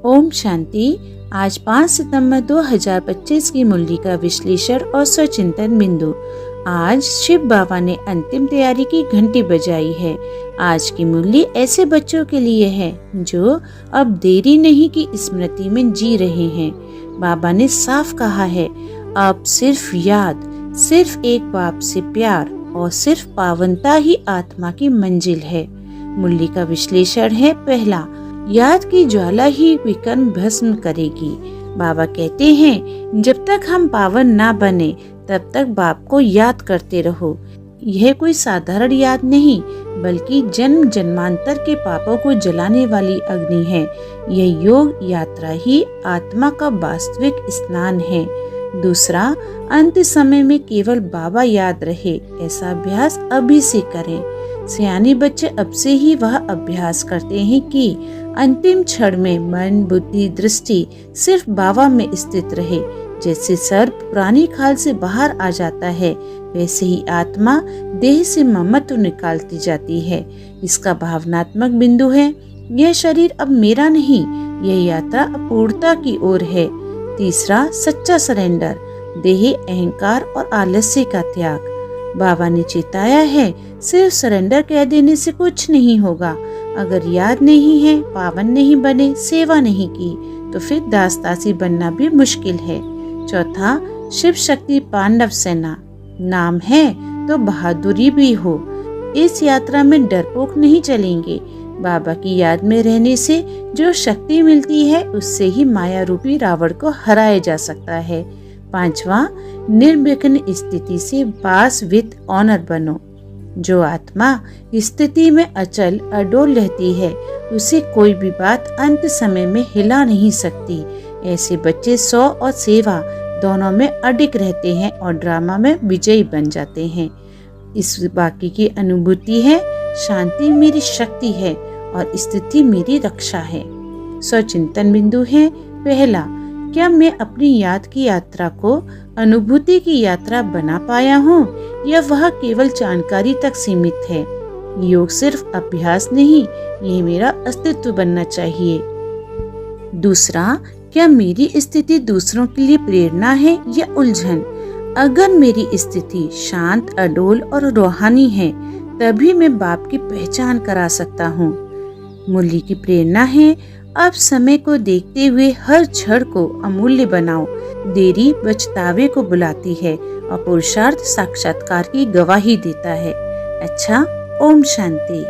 ओम शांति। आज 5 सितंबर 2025 की मुरली का विश्लेषण और स्वचिंतन बिंदु। आज शिव बाबा ने अंतिम तैयारी की घंटी बजाई है। आज की मुरली ऐसे बच्चों के लिए है जो अब देरी नहीं की स्मृति में जी रहे हैं। बाबा ने साफ कहा है, अब सिर्फ याद, सिर्फ एक बाप से प्यार और सिर्फ पावनता ही आत्मा की मंजिल है। मुरली का विश्लेषण है। पहला, याद की ज्वाला ही विकर्म भस्म करेगी। बाबा कहते हैं, जब तक हम पावन ना बने तब तक बाप को याद करते रहो। यह कोई साधारण याद नहीं, बल्कि जन्म जन्मांतर के पापों को जलाने वाली अग्नि है। यह योग यात्रा ही आत्मा का वास्तविक स्नान है। दूसरा, अंत समय में केवल बाबा याद रहे, ऐसा अभ्यास अभी से करें। सियाने बच्चे अब से ही वह अभ्यास करते हैं कि अंतिम क्षण में मन, बुद्धि, दृष्टि सिर्फ बाबा में स्थित रहे। जैसे सर्प पुरानी खाल से बाहर आ जाता है, वैसे ही आत्मा देह से ममत्व निकालती जाती है। इसका भावनात्मक बिंदु है, यह शरीर अब मेरा नहीं, यह यात्रा अपूर्णता की ओर है। तीसरा, सच्चा सरेंडर, देह, अहंकार और आलस्य का त्याग। बाबा ने चेताया है, सिर्फ सरेंडर कह देने से कुछ नहीं होगा। अगर याद नहीं है, पावन नहीं बने, सेवा नहीं की, तो फिर दास दासी बनना भी मुश्किल है। चौथा, शिव शक्ति पांडव सेना, नाम है तो बहादुरी भी हो। इस यात्रा में डरपोक नहीं चलेंगे। बाबा की याद में रहने से जो शक्ति मिलती है, उससे ही माया रूपी रावण को हराया जा सकता है। पांचवा, निर्विघ्न स्थिति से पास विद ऑनर बनो। जो आत्मा स्थिति में अचल अडोल रहती है, उसे कोई भी बात अंत समय में हिला नहीं सकती। ऐसे बच्चे 100 और सेवा दोनों में अडिग रहते हैं और ड्रामा में विजयी बन जाते हैं। इस बाकी की अनुभूति है, शांति मेरी शक्ति है और स्थिति मेरी रक्षा है। स्वचिंतन बिंदु है। पहला, क्या मैं अपनी याद की यात्रा को अनुभूति की यात्रा बना पाया हूँ, या वह केवल जानकारी तक सीमित है? योग सिर्फ अभ्यास नहीं, यह मेरा अस्तित्व बनना चाहिए। दूसरा, क्या मेरी स्थिति दूसरों के लिए प्रेरणा है या उलझन? अगर मेरी स्थिति शांत, अडोल और रूहानी है, तभी मैं बाप की पहचान करा सकता हूँ। मुरली की प्रेरणा है, अब समय को देखते हुए हर क्षण को अमूल्य बनाओ। देरी पछतावे को बुलाती है और पुरुषार्थ साक्षात्कार की गवाही देता है। अच्छा, ओम शांति।